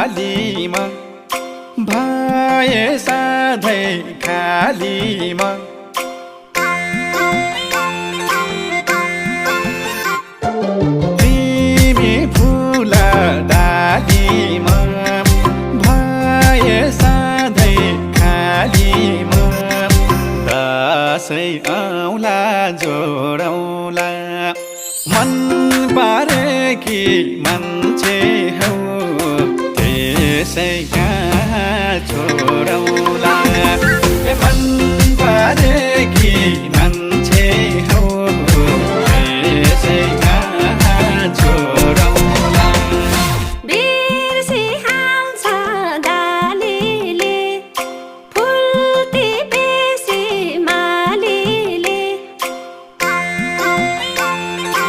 डालीमा भए सधैँ खालीमा तिमी फुल डालीमा भए सधैँ खालीमा दसैँ आउला जोडौला मन पारेकी मान्छे हौ त्यसै